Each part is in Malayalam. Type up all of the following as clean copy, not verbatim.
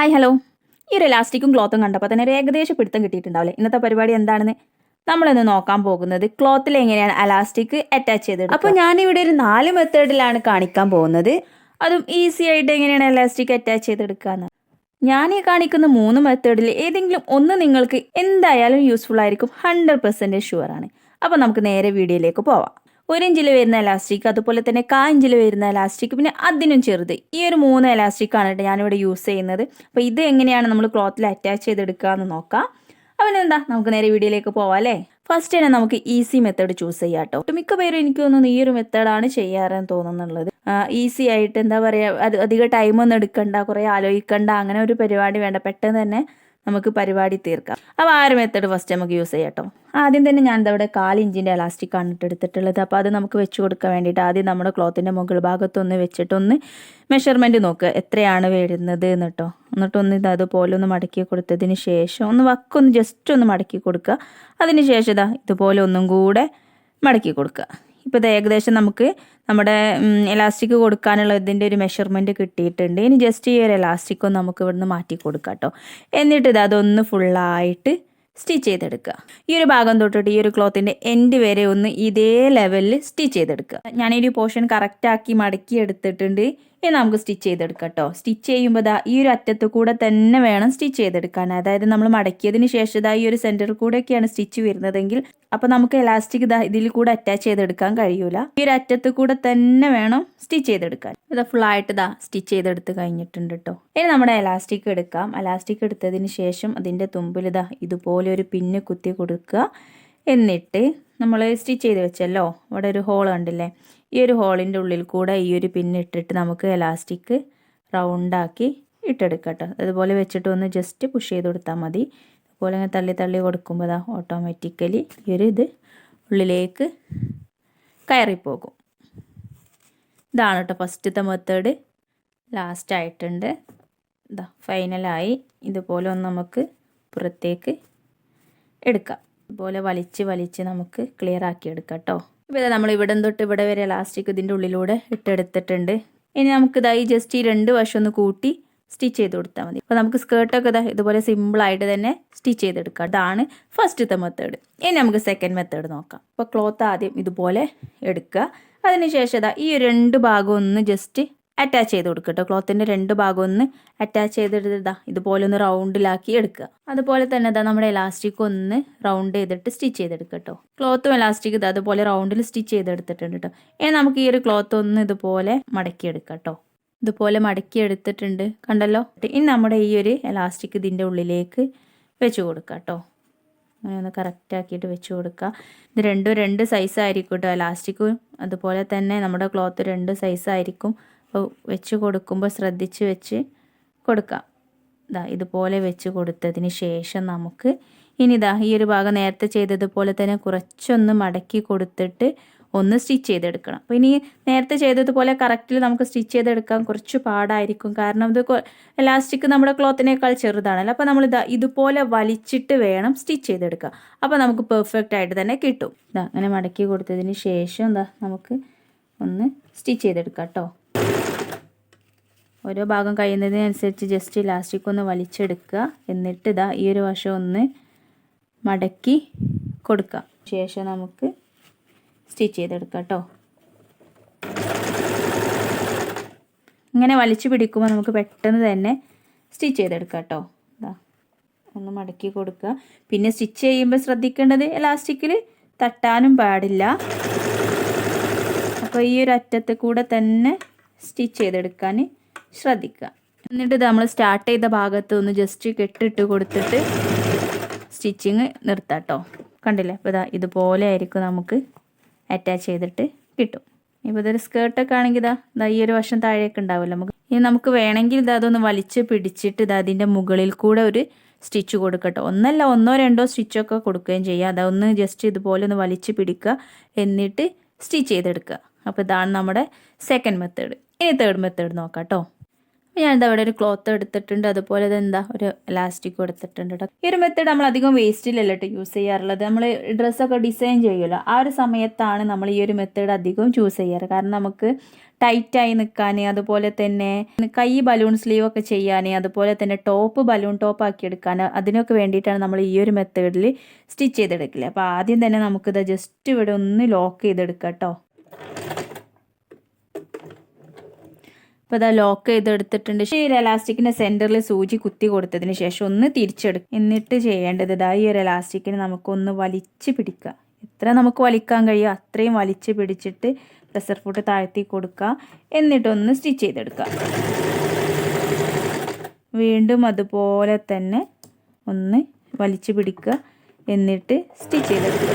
Hi hello. ഈ ഒരു എലാസ്റ്റിക്കും ക്ലോത്തും കണ്ടപ്പോൾ തന്നെ ഒരു ഏകദേശം പിടുത്തം കിട്ടിയിട്ടുണ്ടാവില്ലേ ഇന്നത്തെ പരിപാടി എന്താണെന്ന്. നമ്മളിന്ന് നോക്കാൻ പോകുന്നത് ക്ലോത്തിൽ എങ്ങനെയാണ് എലാസ്റ്റിക് അറ്റാച്ച് ചെയ്തെടുക്കുക. അപ്പോൾ ഞാനിവിടെ ഒരു 4 മെത്തേഡിലാണ് കാണിക്കാൻ പോകുന്നത്. അതും ഈസി ആയിട്ട് എങ്ങനെയാണ് എലാസ്റ്റിക് അറ്റാച്ച് ചെയ്തെടുക്കുക. ഞാൻ ഈ കാണിക്കുന്ന 3 മെത്തേഡിൽ ഏതെങ്കിലും ഒന്ന് നിങ്ങൾക്ക് എന്തായാലും യൂസ്ഫുൾ ആയിരിക്കും, 100% ഷുവറാണ്. അപ്പോൾ നമുക്ക് നേരെ വീഡിയോയിലേക്ക് പോവാം. 1 ഇഞ്ചിൽ വരുന്ന എലാസ്റ്റിക്, അതുപോലെ തന്നെ 1/4 ഇഞ്ചിൽ വരുന്ന എലാസ്റ്റിക്, പിന്നെ അതിനും ചെറുത്. ഈ ഒരു 3 എലാസ്റ്റിക്കാണ് കേട്ടോ ഞാനിവിടെ യൂസ് ചെയ്യുന്നത്. അപ്പോൾ ഇത് എങ്ങനെയാണ് നമ്മൾ ക്ലോത്തിൽ അറ്റാച്ച് ചെയ്തെടുക്കുക എന്ന് നോക്കാം. അപ്പോൾ എന്താ നമുക്ക് നേരെ വീഡിയോയിലേക്ക് പോവാം അല്ലേ. ഫസ്റ്റ് തന്നെ നമുക്ക് ഈസി മെത്തേഡ് ചൂസ് ചെയ്യാം കേട്ടോ. മിക്ക പേരും എനിക്ക് തോന്നുന്നു ഈ ഒരു മെത്തേഡാണ് ചെയ്യാറെന്ന് തോന്നുന്നുള്ളത്. ഈസി ആയിട്ട് എന്താ പറയുക, അധികം ടൈമൊന്നും എടുക്കണ്ട, കുറേ ആലോചിക്കണ്ട, അങ്ങനെ ഒരു പരിപാടി വേണ്ട, പെട്ടെന്ന് തന്നെ നമുക്ക് പരിപാടി തീർക്കാം. അപ്പോൾ ആ ഒരു മെത്തേഡ് ഫസ്റ്റ് നമുക്ക് യൂസ് ചെയ്യാം കേട്ടോ. ആദ്യം തന്നെ ഞാൻ ഇവിടെ 1/4 ഇഞ്ചിൻ്റെ എലാസ്റ്റിക്കാണ് എടുത്തിട്ടുള്ളത്. അപ്പോൾ അത് നമുക്ക് വെച്ച് കൊടുക്കാൻ വേണ്ടിയിട്ട് ആദ്യം നമ്മുടെ ക്ലോത്തിൻ്റെ മുകൾ ഭാഗത്തൊന്ന് വെച്ചിട്ടൊന്ന് മെഷർമെൻറ്റ് നോക്കുക എത്രയാണ് വരുന്നത് എന്ന് കേട്ടോ. എന്നിട്ടൊന്ന് അതുപോലെ ഒന്ന് മടക്കി കൊടുത്തതിന് ശേഷം ഒന്ന് വക്കൊന്ന് ജസ്റ്റ് ഒന്ന് മടക്കി കൊടുക്കുക. അതിന് ശേഷം ഇതുപോലെ ഒന്നും കൂടെ മടക്കി കൊടുക്കുക. ഇപ്പോൾ ഇത് ഏകദേശം നമുക്ക് നമ്മുടെ എലാസ്റ്റിക് കൊടുക്കാനുള്ള ഇതിൻ്റെ ഒരു മെഷർമെൻറ്റ് കിട്ടിയിട്ടുണ്ട്. ഇനി ജസ്റ്റ് ഈ ഒരു എലാസ്റ്റിക്കും നമുക്ക് ഇവിടുന്ന് മാറ്റി കൊടുക്കാം കേട്ടോ. എന്നിട്ട് അതൊന്ന് ഫുള്ളായിട്ട് സ്റ്റിച്ച് ചെയ്തെടുക്കുക. ഈ ഒരു ഭാഗം തൊട്ടിട്ട് ഈ ഒരു ക്ലോത്തിൻ്റെ എൻഡ് വരെ ഒന്ന് ഇതേ ലെവലിൽ സ്റ്റിച്ച് ചെയ്തെടുക്കുക. ഞാനൊരു പോർഷൻ കറക്റ്റാക്കി മടക്കി എടുത്തിട്ടുണ്ട്. ഇനി നമുക്ക് സ്റ്റിച്ച് ചെയ്തെടുക്കാം കേട്ടോ. സ്റ്റിച്ച് ചെയ്യുമ്പോൾ ഈ ഒരു അറ്റത്ത് കൂടെ തന്നെ വേണം സ്റ്റിച്ച് ചെയ്തെടുക്കാൻ. അതായത് നമ്മൾ മടക്കിയതിന് ശേഷം ഈ ഒരു സെൻറ്ററിൽ കൂടെയൊക്കെയാണ് സ്റ്റിച്ച് വരുന്നതെങ്കിൽ അപ്പോൾ നമുക്ക് എലാസ്റ്റിക് ഇതിൽ കൂടെ അറ്റാച്ച് ചെയ്തെടുക്കാൻ കഴിയൂല. ഈ ഒരു അറ്റത്ത് കൂടെ തന്നെ വേണം സ്റ്റിച്ച് ചെയ്തെടുക്കാൻ. ഫുള്ളായിട്ട് സ്റ്റിച്ച് ചെയ്തെടുത്ത് കഴിഞ്ഞിട്ടുണ്ട് കേട്ടോ. ഇനി നമ്മുടെ എലാസ്റ്റിക് എടുക്കാം. എലാസ്റ്റിക് എടുത്തതിന് ശേഷം അതിൻ്റെ തുമ്പിൽ ഇതുപോലെ ഒരു പിന്ന് കുത്തി കൊടുക്കുക. എന്നിട്ട് നമ്മൾ സ്റ്റിച്ച് ചെയ്ത് വെച്ചല്ലോ, ഇവിടെ ഒരു ഹോൾ കണ്ടില്ലേ, ഈ ഒരു ഹോളിൻ്റെ ഉള്ളിൽ കൂടെ ഈ ഒരു പിന്ന് ഇട്ടിട്ട് നമുക്ക് എലാസ്റ്റിക് റൗണ്ടാക്കി ഇട്ടെടുക്കാം കേട്ടോ. അതുപോലെ വെച്ചിട്ട് ഒന്ന് ജസ്റ്റ് പുഷ് ചെയ്ത് കൊടുത്താൽ മതി. അതുപോലെ ഇങ്ങനെ തള്ളി തള്ളി കൊടുക്കുമ്പോൾ ഓട്ടോമാറ്റിക്കലി ഈ ഒരു ഇത് ഉള്ളിലേക്ക് കയറിപ്പോകും. ഇതാണ് കേട്ടോ ഫസ്റ്റത്തെ മെത്തേഡ്. ലാസ്റ്റ് ആയിട്ടുണ്ട്. ഫൈനലായി ഇതുപോലെ ഒന്ന് നമുക്ക് പുറത്തേക്ക് എടുക്കാം. ഇതുപോലെ വലിച്ച് നമുക്ക് ക്ലിയർ ആക്കി എടുക്കാം കേട്ടോ. ഇപ്പോൾ നമ്മൾ ഇവിടെ തൊട്ട് ഇവിടെ വരെ എലാസ്റ്റിക് ഇതിൻ്റെ ഉള്ളിലൂടെ ഇട്ടെടുത്തിട്ടുണ്ട്. ഇനി നമുക്ക് ഈ ജസ്റ്റ് ഈ 2 വശം ഒന്ന് കൂട്ടി സ്റ്റിച്ച് ചെയ്ത് കൊടുത്താൽ മതി. അപ്പോൾ നമുക്ക് സ്കേർട്ടൊക്കെ ഇതുപോലെ സിമ്പിളായിട്ട് തന്നെ സ്റ്റിച്ച് ചെയ്തെടുക്കാം. അതാണ് ഫസ്റ്റത്തെ മെത്തേഡ്. ഇനി നമുക്ക് സെക്കൻഡ് മെത്തേഡ് നോക്കാം. അപ്പോൾ ക്ലോത്ത് ആദ്യം ഇതുപോലെ എടുക്കുക. അതിനുശേഷം ഈ 2 ഭാഗം ഒന്ന് ജസ്റ്റ് അറ്റാച്ച് ചെയ്ത് കൊടുക്കുക കേട്ടോ. ക്ലോത്തിൻ്റെ 2 ഭാഗം ഒന്ന് അറ്റാച്ച് ചെയ്തിട്ട് ഇതുപോലെ ഒന്ന് റൗണ്ടിലാക്കി എടുക്കുക. അതുപോലെ തന്നെ നമ്മുടെ എലാസ്റ്റിക് ഒന്ന് റൗണ്ട് ചെയ്തിട്ട് സ്റ്റിച്ച് ചെയ്തെടുക്കുക കേട്ടോ. ക്ലോത്തും എലാസ്റ്റിക് അതുപോലെ റൗണ്ടിൽ സ്റ്റിച്ച് ചെയ്തെടുത്തിട്ടുണ്ട് കേട്ടോ. ഇനി നമുക്ക് ഈ ഒരു ക്ലോത്ത് ഒന്ന് ഇതുപോലെ മടക്കിയെടുക്കാം കേട്ടോ. ഇതുപോലെ മടക്കി എടുത്തിട്ടുണ്ട് കണ്ടല്ലോ. ഇനി നമ്മുടെ ഈ ഒരു എലാസ്റ്റിക് ഇതിൻ്റെ ഉള്ളിലേക്ക് വെച്ച് കൊടുക്കാം കേട്ടോ. അങ്ങനെ ഒന്ന് കറക്റ്റാക്കിയിട്ട് വെച്ച് കൊടുക്കുക. ഇത് രണ്ടും 2 സൈസായിരിക്കും കേട്ടോ. എലാസ്റ്റിക്കും അതുപോലെ തന്നെ നമ്മുടെ ക്ലോത്ത് 2 സൈസായിരിക്കും. അപ്പോൾ വെച്ച് കൊടുക്കുമ്പോൾ ശ്രദ്ധിച്ച് വെച്ച് കൊടുക്കാം. ഇതുപോലെ വെച്ച് കൊടുത്തതിന് ശേഷം നമുക്ക് ഇനി ഈ ഒരു ഭാഗം നേരത്തെ ചെയ്തതുപോലെ തന്നെ കുറച്ചൊന്ന് മടക്കി കൊടുത്തിട്ട് ഒന്ന് സ്റ്റിച്ച് ചെയ്തെടുക്കണം. അപ്പോൾ ഇനി നേരത്തെ ചെയ്തതുപോലെ കറക്റ്റിൽ നമുക്ക് സ്റ്റിച്ച് ചെയ്തെടുക്കാൻ കുറച്ച് പാടായിരിക്കും. കാരണം ഇത് എലാസ്റ്റിക് നമ്മുടെ ക്ലോത്തിനേക്കാൾ ചെറുതാണല്ലോ. അപ്പോൾ നമ്മൾ ഇതുപോലെ വലിച്ചിട്ട് വേണം സ്റ്റിച്ച് ചെയ്തെടുക്കുക. അപ്പോൾ നമുക്ക് പെർഫെക്റ്റ് ആയിട്ട് തന്നെ കിട്ടും. അങ്ങനെ മടക്കി കൊടുത്തതിന് ശേഷം നമുക്ക് ഒന്ന് സ്റ്റിച്ച് ചെയ്തെടുക്കാം കേട്ടോ. ഓരോ ഭാഗം കഴിയുന്നതിനനുസരിച്ച് ജസ്റ്റ് ഇലാസ്റ്റിക് ഒന്ന് വലിച്ചെടുക്കുക. എന്നിട്ട് ഈ ഒരു വശം ഒന്ന് മടക്കി കൊടുക്കുക. ശേഷം നമുക്ക് സ്റ്റിച്ച് ചെയ്തെടുക്കാം കേട്ടോ. ഇങ്ങനെ വലിച്ചു പിടിക്കുമ്പോൾ നമുക്ക് പെട്ടെന്ന് തന്നെ സ്റ്റിച്ച് ചെയ്തെടുക്കാം കേട്ടോ. ഒന്ന് മടക്കി കൊടുക്കുക. പിന്നെ സ്റ്റിച്ച് ചെയ്യുമ്പോൾ ശ്രദ്ധിക്കേണ്ടത് എലാസ്റ്റിക്കിൽ തട്ടാനും പാടില്ല. അപ്പോൾ ഈ ഒരു അറ്റത്ത് കൂടെ തന്നെ സ്റ്റിച്ച് ചെയ്തെടുക്കാൻ ശ്രദ്ധിക്കുക. എന്നിട്ട് നമ്മൾ സ്റ്റാർട്ട് ചെയ്ത ഭാഗത്ത് ഒന്ന് ജസ്റ്റ് കെട്ടിട്ട് കൊടുത്തിട്ട് സ്റ്റിച്ചിങ് നിർത്താം കേട്ടോ. കണ്ടില്ലേ, അപ്പോൾ ഇതുപോലെ ആയിരിക്കും നമുക്ക് അറ്റാച്ച് ചെയ്തിട്ട് കിട്ടും. ഇപ്പോൾ ഇതൊരു സ്കേർട്ടൊക്കെ ആണെങ്കിൽ ഈ ഒരു വശം താഴെയൊക്കെ ഉണ്ടാവില്ല. നമുക്ക് വേണമെങ്കിൽ അതൊന്ന് വലിച്ച് പിടിച്ചിട്ട് അതിൻ്റെ മുകളിൽ കൂടെ ഒരു സ്റ്റിച്ച് കൊടുക്കട്ടോ. ഒന്നോ 2 സ്റ്റിച്ചൊക്കെ കൊടുക്കുകയും ചെയ്യുക. ഒന്ന് ജസ്റ്റ് ഇതുപോലെ ഒന്ന് വലിച്ച് പിടിക്കുക. എന്നിട്ട് സ്റ്റിച്ച് ചെയ്തെടുക്കുക. അപ്പോൾ ഇതാണ് നമ്മുടെ സെക്കൻഡ് മെത്തേഡ്. ഇനി തേർഡ് മെത്തേഡ് നോക്കാം കേട്ടോ. അപ്പോൾ ഞാനിത് അവിടെ ഒരു ക്ലോത്ത് എടുത്തിട്ടുണ്ട്, അതുപോലെ ഇതെന്താ ഒരു എലാസ്റ്റിക്കും എടുത്തിട്ടുണ്ട് കേട്ടോ. ഈ ഒരു മെത്തേഡ് നമ്മൾ അധികം വേസ്റ്റിലല്ല കേട്ടോ യൂസ് ചെയ്യാറുള്ളത്. നമ്മൾ ഡ്രസ്സൊക്കെ ഡിസൈൻ ചെയ്യുമല്ലോ, ആ ഒരു സമയത്താണ് നമ്മൾ ഈ ഒരു മെത്തേഡ് അധികം ചൂസ് ചെയ്യാറ്. കാരണം നമുക്ക് ടൈറ്റായി നിൽക്കാൻ, അതുപോലെ തന്നെ കൈ ബലൂൺ സ്ലീവ് ഒക്കെ ചെയ്യാൻ, അതുപോലെ തന്നെ ടോപ്പ് ബലൂൺ ടോപ്പ് ആക്കി എടുക്കാൻ, അതിനൊക്കെ വേണ്ടിയിട്ടാണ് നമ്മൾ ഈ ഒരു മെത്തേഡിൽ സ്റ്റിച്ച് ചെയ്തെടുക്കില്ല. അപ്പോൾ ആദ്യം തന്നെ നമുക്കിത് ജസ്റ്റ് ഇവിടെ ഒന്ന് ലോക്ക് ചെയ്തെടുക്കാം കേട്ടോ. അപ്പോൾ ഇതാ ലോക്ക് ചെയ്തെടുത്തിട്ടുണ്ട്. പക്ഷേ ഈ ഒരു എലാസ്റ്റിക്കിൻ്റെ സെൻറ്ററിൽ സൂചി കുത്തി കൊടുത്തതിന് ശേഷം ഒന്ന് തിരിച്ചെടുക്കും. എന്നിട്ട് ചെയ്യേണ്ടത് ഇതാ ഈ ഒരു എലാസ്റ്റിക്കിന് നമുക്കൊന്ന് വലിച്ച് പിടിക്കുക. എത്ര നമുക്ക് വലിക്കാൻ കഴിയുമോ അത്രയും വലിച്ച് പിടിച്ചിട്ട് പ്രഷർ ഫുട്ട് താഴ്ത്തി കൊടുക്കുക. എന്നിട്ടൊന്ന് സ്റ്റിച്ച് ചെയ്തെടുക്കുക. വീണ്ടും അതുപോലെ തന്നെ ഒന്ന് വലിച്ച് പിടിക്കുക, എന്നിട്ട് സ്റ്റിച്ച് ചെയ്തെടുക്കുക.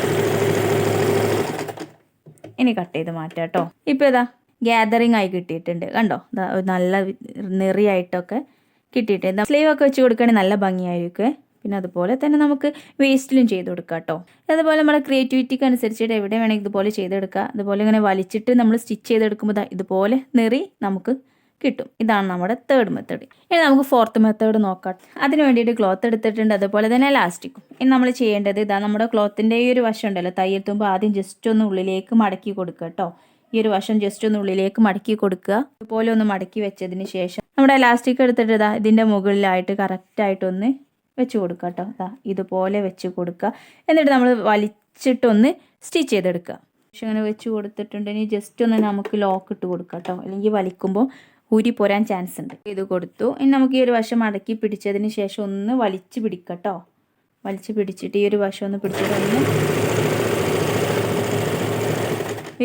ഇനി കട്ട് ചെയ്ത് മാറ്റാം കേട്ടോ. ഇപ്പോൾ ഇതാ ഗ്യാതറിങ് ആയി കിട്ടിയിട്ടുണ്ട്, കണ്ടോ? നല്ല നെറിയായിട്ടൊക്കെ കിട്ടിയിട്ടുണ്ട്. സ്ലീവ് ഒക്കെ വെച്ച് കൊടുക്കുകയാണെങ്കിൽ നല്ല ഭംഗിയായിരിക്കും. പിന്നെ അതുപോലെ തന്നെ നമുക്ക് വേസ്റ്റിലും ചെയ്ത് കൊടുക്കാം കേട്ടോ. അതുപോലെ നമ്മുടെ ക്രിയേറ്റിവിറ്റിക്ക് അനുസരിച്ചിട്ട് എവിടെ വേണമെങ്കിൽ ഇതുപോലെ ചെയ്തെടുക്കുക. അതുപോലെ ഇങ്ങനെ വലിച്ചിട്ട് നമ്മൾ സ്റ്റിച്ച് ചെയ്തെടുക്കുമ്പോൾ ഇതുപോലെ നെറി നമുക്ക് കിട്ടും. ഇതാണ് നമ്മുടെ തേർഡ് മെത്തേഡ്. ഇനി നമുക്ക് ഫോർത്ത് മെത്തേഡ് നോക്കാം. അതിന് വേണ്ടിയിട്ട് ക്ലോത്ത് എടുത്തിട്ടുണ്ട്, അതുപോലെ തന്നെ എലാസ്റ്റിക്കും. ഇനി നമ്മൾ ചെയ്യേണ്ടത് ഇതാ നമ്മുടെ ക്ലോത്തിൻ്റെ ഈ ഒരു വശം ഉണ്ടല്ലോ, തയ്യൽ തുമ്പ് ആദ്യം ജസ്റ്റ് ഒന്ന് ഉള്ളിലേക്ക് മടക്കി കൊടുക്കുക കേട്ടോ. ഈ ഒരു വശം ജസ്റ്റ് ഒന്ന് ഉള്ളിലേക്ക് മടക്കി കൊടുക്കുക. ഇതുപോലെ ഒന്ന് മടക്കി വെച്ചതിന് ശേഷം നമ്മുടെ എലാസ്റ്റിക് എടുത്തിട്ട് ഇതാ ഇതിൻ്റെ മുകളിലായിട്ട് കറക്റ്റായിട്ടൊന്ന് വെച്ച് കൊടുക്കുക കേട്ടോ. ഇതുപോലെ വെച്ച് കൊടുക്കുക. എന്നിട്ട് നമ്മൾ വലിച്ചിട്ടൊന്ന് സ്റ്റിച്ച് ചെയ്തെടുക്കുക. പക്ഷെ അങ്ങനെ വെച്ച് കൊടുത്തിട്ടുണ്ടെങ്കിൽ ജസ്റ്റ് ഒന്ന് നമുക്ക് ലോക്ക് ഇട്ട് കൊടുക്കുക കേട്ടോ, അല്ലെങ്കിൽ വലിക്കുമ്പോൾ ഊരി പോരാൻ ചാൻസ് ഉണ്ട്. ഇത് കൊടുത്തു. ഇനി നമുക്ക് ഈ ഒരു വശം മടക്കി പിടിച്ചതിന് ശേഷം ഒന്ന് വലിച്ച് പിടിക്കുക കേട്ടോ. വലിച്ച് പിടിച്ചിട്ട് ഈ ഒരു വശം ഒന്ന് പിടിച്ചിട്ട് ഒന്ന്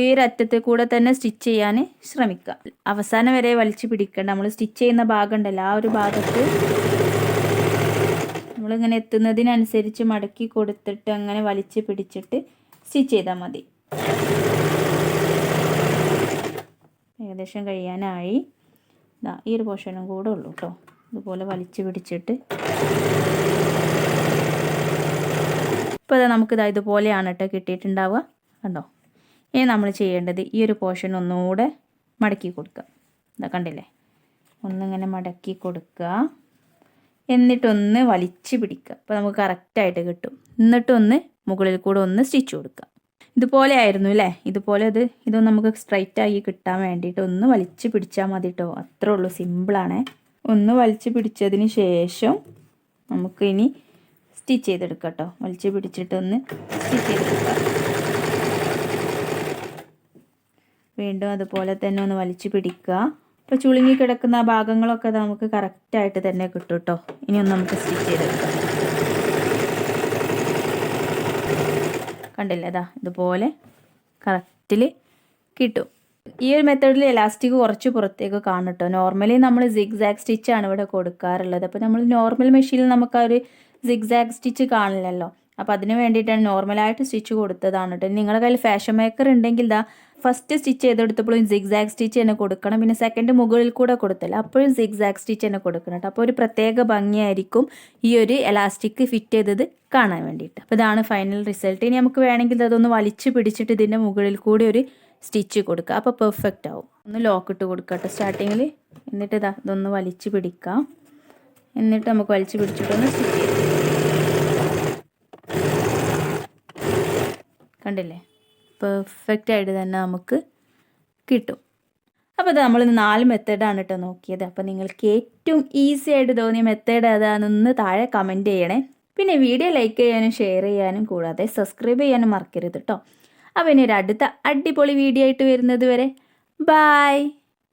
ഈ ഒരറ്റത്തിൽ കൂടെ തന്നെ സ്റ്റിച്ച് ചെയ്യാൻ ശ്രമിക്കുക. അവസാനം വരെ വലിച്ച് പിടിക്കേണ്ട. നമ്മൾ സ്റ്റിച്ച് ചെയ്യുന്ന ഭാഗം ഉണ്ടല്ലോ, ആ ഒരു ഭാഗത്ത് നമ്മളിങ്ങനെ എത്തുന്നതിനനുസരിച്ച് മടക്കി കൊടുത്തിട്ട് അങ്ങനെ വലിച്ച് പിടിച്ചിട്ട് സ്റ്റിച്ച് ചെയ്താൽ മതി. ഏകദേശം കഴിയാനായി. ഈ ഒരു പോർഷനും കൂടെ ഉള്ളൂ കേട്ടോ. ഇതുപോലെ വലിച്ച് പിടിച്ചിട്ട് ഇപ്പോൾ നമുക്കിതാ ഇതുപോലെയാണ് കേട്ടോ കിട്ടിയിട്ടുണ്ടാവുക, കണ്ടോ? ഇനി നമ്മൾ ചെയ്യേണ്ടത് ഈ ഒരു പോർഷൻ ഒന്നുകൂടെ മടക്കി കൊടുക്കുക. കണ്ടില്ലേ? ഒന്നിങ്ങനെ മടക്കി കൊടുക്കുക, എന്നിട്ടൊന്ന് വലിച്ച് പിടിക്കുക. അപ്പോൾ നമുക്ക് കറക്റ്റായിട്ട് കിട്ടും. എന്നിട്ടൊന്ന് മുകളിൽ കൂടെ ഒന്ന് സ്റ്റിച്ച് കൊടുക്കുക. ഇതുപോലെ ആയിരുന്നു അല്ലേ? ഇതുപോലെ ഇതൊന്ന് നമുക്ക് സ്ട്രൈറ്റ് ആയി കിട്ടാൻ വേണ്ടിയിട്ട് ഒന്ന് വലിച്ച് പിടിച്ചാൽ മതി കേട്ടോ. അത്രേ ഉള്ളൂ, സിമ്പിളാണേ. ഒന്ന് വലിച്ച് പിടിച്ചതിന് ശേഷം നമുക്ക് ഇനി സ്റ്റിച്ച് ചെയ്തെടുക്കാം കേട്ടോ. വലിച്ച് പിടിച്ചിട്ടൊന്ന് സ്റ്റിച്ച് ചെയ്തെടുക്കുക. വീണ്ടും അതുപോലെ തന്നെ ഒന്ന് വലിച്ച് പിടിക്കുക. ഇപ്പോൾ ചുളുങ്ങി കിടക്കുന്ന ഭാഗങ്ങളൊക്കെ നമുക്ക് കറക്റ്റായിട്ട് തന്നെ കിട്ടും കേട്ടോ. ഇനി ഒന്ന് നമുക്ക് സ്റ്റിച്ച് ചെയ്തെടുക്കാം. കണ്ടില്ലേ? ഇതുപോലെ കറക്റ്റിൽ കിട്ടും. ഈ ഒരു മെത്തേഡിൽ എലാസ്റ്റിക് കുറച്ച് പുറത്തേക്ക് കാണും കേട്ടോ. നോർമലി നമ്മൾ സിഗ്സാഗ് സ്റ്റിച്ചാണ് ഇവിടെ കൊടുക്കാറുള്ളത്. അപ്പോൾ നമ്മൾ നോർമൽ മെഷീനിൽ നമുക്ക് ആ ഒരു സിഗ്സാഗ് സ്റ്റിച്ച് കാണില്ലല്ലോ. അപ്പോൾ അതിന് വേണ്ടിയിട്ടാണ് നോർമലായിട്ട് സ്റ്റിച്ച് കൊടുത്തതാണ് കേട്ടോ. നിങ്ങളുടെ കയ്യിൽ ഫാഷൻ മേക്കർ ഉണ്ടെങ്കിൽ ഫസ്റ്റ് സ്റ്റിച്ച് ചെയ്തെടുത്തപ്പോഴും സിഗ്സാഗ് സ്റ്റിച്ച് തന്നെ കൊടുക്കണം. പിന്നെ സെക്കൻഡ് മുകളിൽ കൂടെ കൊടുത്തല്ല, അപ്പോഴും സിഗ്സാഗ് സ്റ്റിച്ച് തന്നെ കൊടുക്കണം കേട്ടോ. അപ്പോൾ ഒരു പ്രത്യേക ഭംഗിയായിരിക്കും ഈ ഒരു എലാസ്റ്റിക് ഫിറ്റ് ചെയ്തത് കാണാൻ വേണ്ടിയിട്ട്. അപ്പോൾ ഇതാണ് ഫൈനൽ റിസൾട്ട്. ഇനി നമുക്ക് വേണമെങ്കിൽ അതൊന്ന് വലിച്ച് പിടിച്ചിട്ട് ഇതിൻ്റെ മുകളിൽ കൂടി ഒരു സ്റ്റിച്ച് കൊടുക്കുക. അപ്പോൾ പെർഫെക്റ്റ് ആവും. ഒന്ന് ലോക്ക് ഇട്ട് കൊടുക്കുക കേട്ടോ സ്റ്റാർട്ടിങ്ങിൽ. എന്നിട്ട് ഇതൊന്ന് വലിച്ച് പിടിക്കാം. എന്നിട്ട് നമുക്ക് വലിച്ച് പിടിച്ചിട്ടൊന്ന് സ്റ്റിച്ച് ചെയ്യാം. കണ്ടില്ലേ? പെർഫെക്റ്റ് ആയിട്ട് തന്നെ നമുക്ക് കിട്ടും. അപ്പോൾ ഇത് നമ്മൾ 4 മെത്തേഡാണ് കേട്ടോ നോക്കിയത്. അപ്പോൾ നിങ്ങൾക്ക് ഏറ്റവും ഈസി ആയിട്ട് തോന്നിയ മെത്തേഡ് ഏതാണെന്ന് താഴെ കമൻറ്റ് ചെയ്യണേ. പിന്നെ വീഡിയോ ലൈക്ക് ചെയ്യാനും ഷെയർ ചെയ്യാനും കൂടാതെ സബ്സ്ക്രൈബ് ചെയ്യാനും മറക്കരുത് കേട്ടോ. അപ്പോൾ ഇനി ഒരു അടുത്ത അടിപൊളി വീഡിയോ ആയിട്ട് വരുന്നത് വരെ ബൈ.